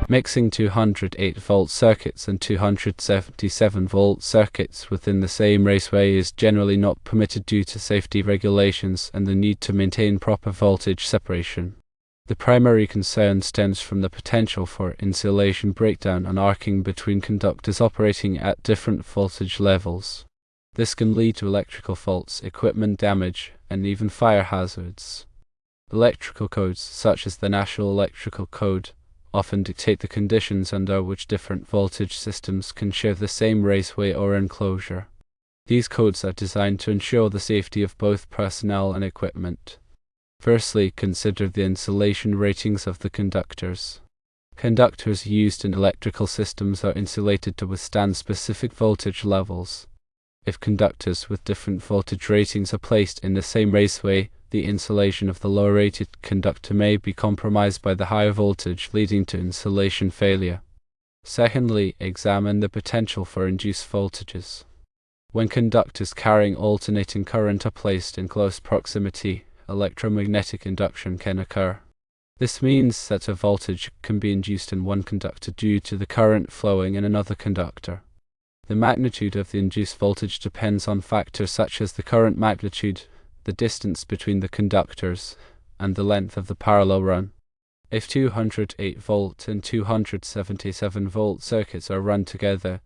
Mixing 208-volt circuits and 277-volt circuits within the same raceway is generally not permitted due to safety regulations and the need to maintain proper voltage separation. The primary concern stems from the potential for insulation breakdown and arcing between conductors operating at different voltage levels. This can lead to electrical faults, equipment damage, and even fire hazards. Electrical codes, such as the National Electrical Code, often dictate the conditions under which different voltage systems can share the same raceway or enclosure. These codes are designed to ensure the safety of both personnel and equipment. Firstly, consider the insulation ratings of the conductors. Conductors used in electrical systems are insulated to withstand specific voltage levels. If conductors with different voltage ratings are placed in the same raceway, the insulation of the low-rated conductor may be compromised by the higher voltage, leading to insulation failure. Secondly, examine the potential for induced voltages. When conductors carrying alternating current are placed in close proximity, electromagnetic induction can occur. This means that a voltage can be induced in one conductor due to the current flowing in another conductor. The magnitude of the induced voltage depends on factors such as the current magnitude, the distance between the conductors, and the length of the parallel run. If 208-volt and 277-volt circuits are run together,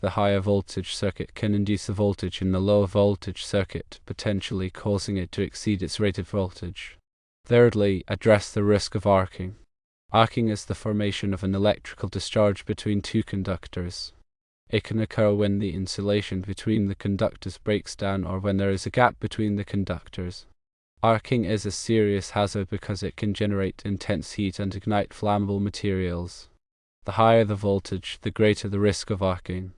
the higher voltage circuit can induce a voltage in the lower voltage circuit, potentially causing it to exceed its rated voltage. Thirdly, address the risk of arcing. Arcing is the formation of an electrical discharge between two conductors. It can occur when the insulation between the conductors breaks down or when there is a gap between the conductors. Arcing is a serious hazard because it can generate intense heat and ignite flammable materials. The higher the voltage, the greater the risk of arcing.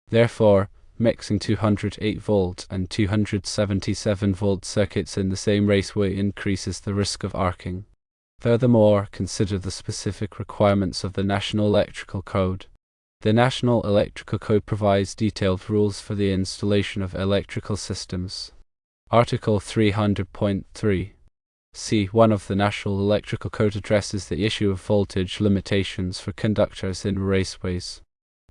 Therefore, mixing 208-volt and 277-volt circuits in the same raceway increases the risk of arcing. Furthermore, consider the specific requirements of the National Electrical Code. The National Electrical Code provides detailed rules for the installation of electrical systems. Article 300.3 C1 of the National Electrical Code addresses the issue of voltage limitations for conductors in raceways.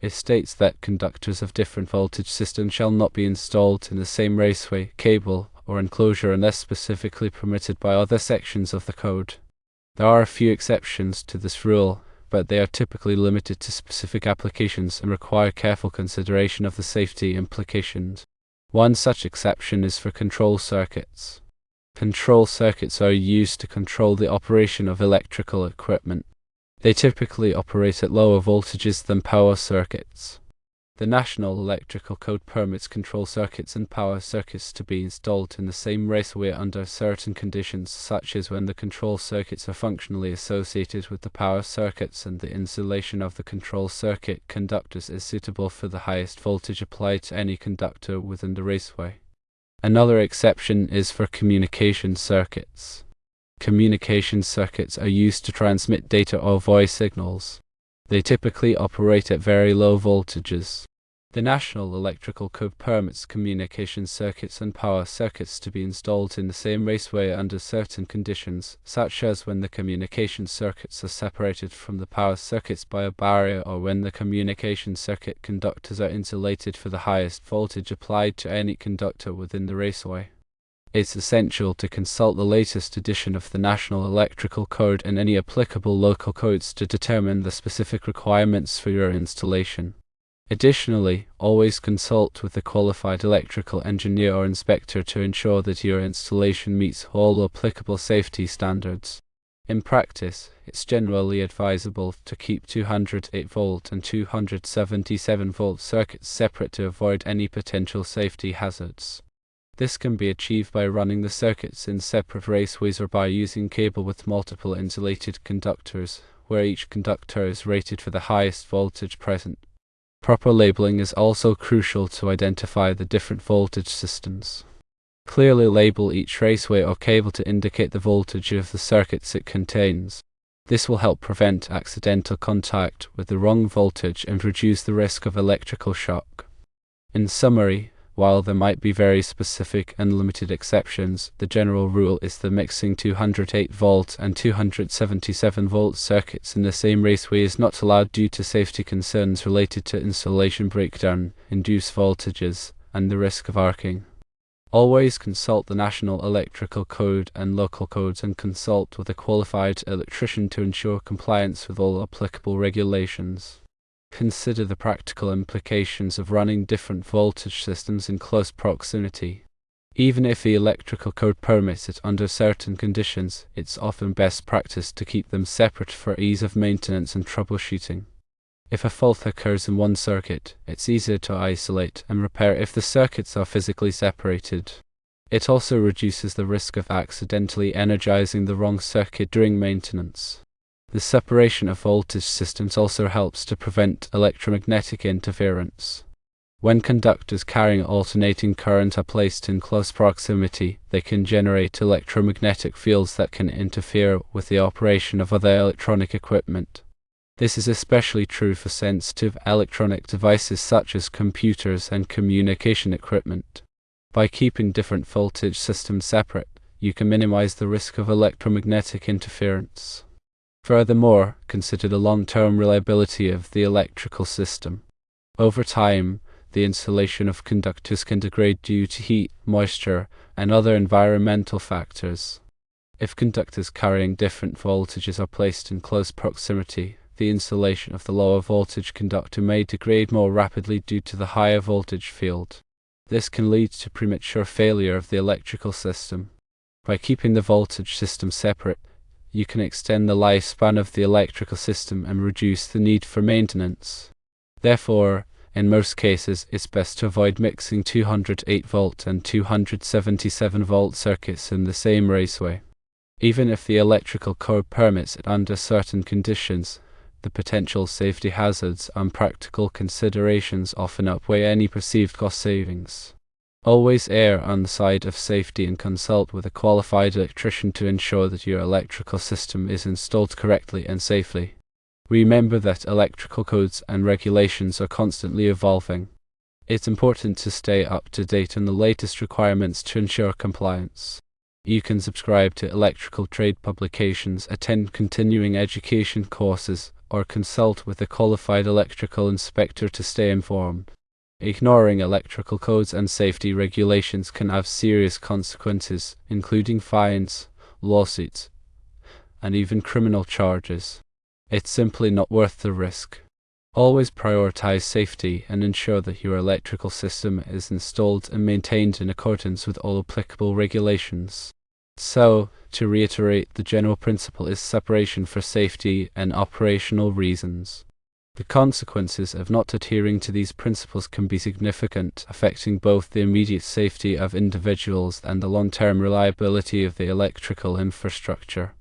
It states that conductors of different voltage systems shall not be installed in the same raceway, cable, or enclosure unless specifically permitted by other sections of the code. There are a few exceptions to this rule, but they are typically limited to specific applications and require careful consideration of the safety implications. One such exception is for control circuits. Control circuits are used to control the operation of electrical equipment. They typically operate at lower voltages than power circuits. The National Electrical Code permits control circuits and power circuits to be installed in the same raceway under certain conditions, such as when the control circuits are functionally associated with the power circuits and the insulation of the control circuit conductors is suitable for the highest voltage applied to any conductor within the raceway. Another exception is for communication circuits. Communication circuits are used to transmit data or voice signals. They typically operate at very low voltages. The National Electrical Code permits communication circuits and power circuits to be installed in the same raceway under certain conditions, such as when the communication circuits are separated from the power circuits by a barrier or when the communication circuit conductors are insulated for the highest voltage applied to any conductor within the raceway. It's essential to consult the latest edition of the National Electrical Code and any applicable local codes to determine the specific requirements for your installation. Additionally, always consult with a qualified electrical engineer or inspector to ensure that your installation meets all applicable safety standards. In practice, it's generally advisable to keep 208-volt and 277-volt circuits separate to avoid any potential safety hazards. This can be achieved by running the circuits in separate raceways or by using cable with multiple insulated conductors, where each conductor is rated for the highest voltage present. Proper labeling is also crucial to identify the different voltage systems. Clearly label each raceway or cable to indicate the voltage of the circuits it contains. This will help prevent accidental contact with the wrong voltage and reduce the risk of electrical shock. In summary, While there might be very specific and limited exceptions, the general rule is that mixing 208-volt and 277-volt circuits in the same raceway is not allowed due to safety concerns related to installation breakdown, induced voltages, and the risk of arcing. Always consult the National Electrical Code and local codes, and consult with a qualified electrician to ensure compliance with all applicable regulations. Consider the practical implications of running different voltage systems in close proximity. Even if the electrical code permits it under certain conditions, it's often best practice to keep them separate for ease of maintenance and troubleshooting. If a fault occurs in one circuit, it's easier to isolate and repair if the circuits are physically separated. It also reduces the risk of accidentally energizing the wrong circuit during maintenance. The separation of voltage systems also helps to prevent electromagnetic interference. When conductors carrying alternating current are placed in close proximity, they can generate electromagnetic fields that can interfere with the operation of other electronic equipment. This is especially true for sensitive electronic devices such as computers and communication equipment. By keeping different voltage systems separate, you can minimize the risk of electromagnetic interference. Furthermore, consider the long-term reliability of the electrical system. Over time, the insulation of conductors can degrade due to heat, moisture, and other environmental factors. If conductors carrying different voltages are placed in close proximity, the insulation of the lower voltage conductor may degrade more rapidly due to the higher voltage field. This can lead to premature failure of the electrical system. By keeping the voltage system separate, you can extend the lifespan of the electrical system and reduce the need for maintenance. Therefore, in most cases, it's best to avoid mixing 208-volt and 277-volt circuits in the same raceway. Even if the electrical code permits it under certain conditions, the potential safety hazards and practical considerations often outweigh any perceived cost savings. Always err on the side of safety and consult with a qualified electrician to ensure that your electrical system is installed correctly and safely. Remember that electrical codes and regulations are constantly evolving. It's important to stay up to date on the latest requirements to ensure compliance. You can subscribe to electrical trade publications, attend continuing education courses, or consult with a qualified electrical inspector to stay informed. Ignoring electrical codes and safety regulations can have serious consequences, including fines, lawsuits, and even criminal charges. It's simply not worth the risk. Always prioritize safety and ensure that your electrical system is installed and maintained in accordance with all applicable regulations. So, to reiterate, the general principle is separation for safety and operational reasons. The consequences of not adhering to these principles can be significant, affecting both the immediate safety of individuals and the long-term reliability of the electrical infrastructure.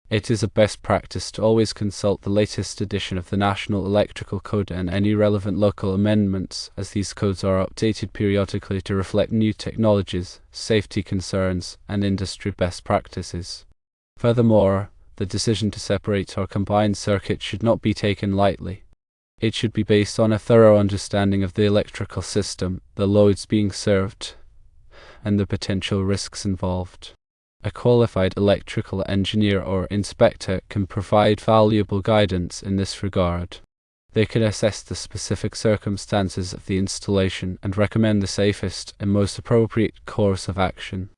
It is a best practice to always consult the latest edition of the National Electrical Code and any relevant local amendments, as these codes are updated periodically to reflect new technologies, safety concerns, and industry best practices. Furthermore, the decision to separate or combine circuits should not be taken lightly. It should be based on a thorough understanding of the electrical system, the loads being served, and the potential risks involved. A qualified electrical engineer or inspector can provide valuable guidance in this regard. They can assess the specific circumstances of the installation and recommend the safest and most appropriate course of action.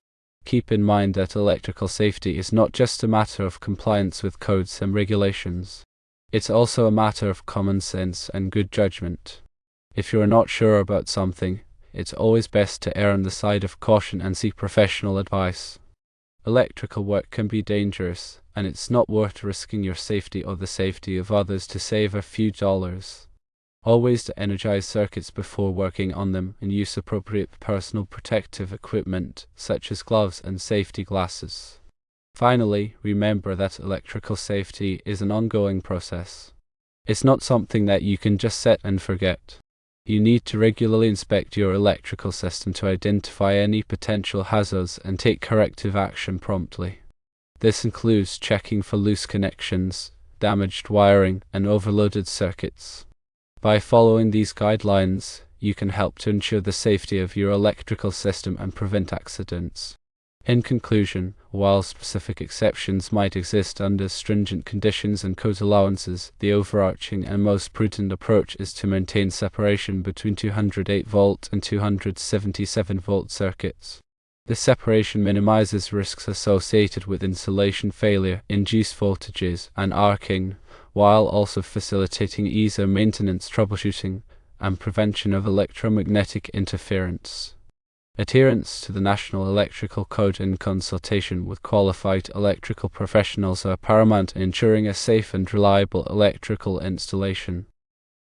Keep in mind that electrical safety is not just a matter of compliance with codes and regulations. It's also a matter of common sense and good judgment. If you're not sure about something, it's always best to err on the side of caution and seek professional advice. Electrical work can be dangerous, and it's not worth risking your safety or the safety of others to save a few dollars. Always to energize circuits before working on them and use appropriate personal protective equipment, such as gloves and safety glasses. Finally, remember that electrical safety is an ongoing process. It's not something that you can just set and forget. You need to regularly inspect your electrical system to identify any potential hazards and take corrective action promptly. This includes checking for loose connections, damaged wiring, and overloaded circuits. By following these guidelines, you can help to ensure the safety of your electrical system and prevent accidents. In conclusion, while specific exceptions might exist under stringent conditions and code allowances, the overarching and most prudent approach is to maintain separation between 208-volt and 277-volt circuits. This separation minimizes risks associated with insulation failure, induced voltages, and arcing, while also facilitating easier maintenance, troubleshooting, and prevention of electromagnetic interference. Adherence to the National Electrical Code and consultation with qualified electrical professionals are paramount in ensuring a safe and reliable electrical installation.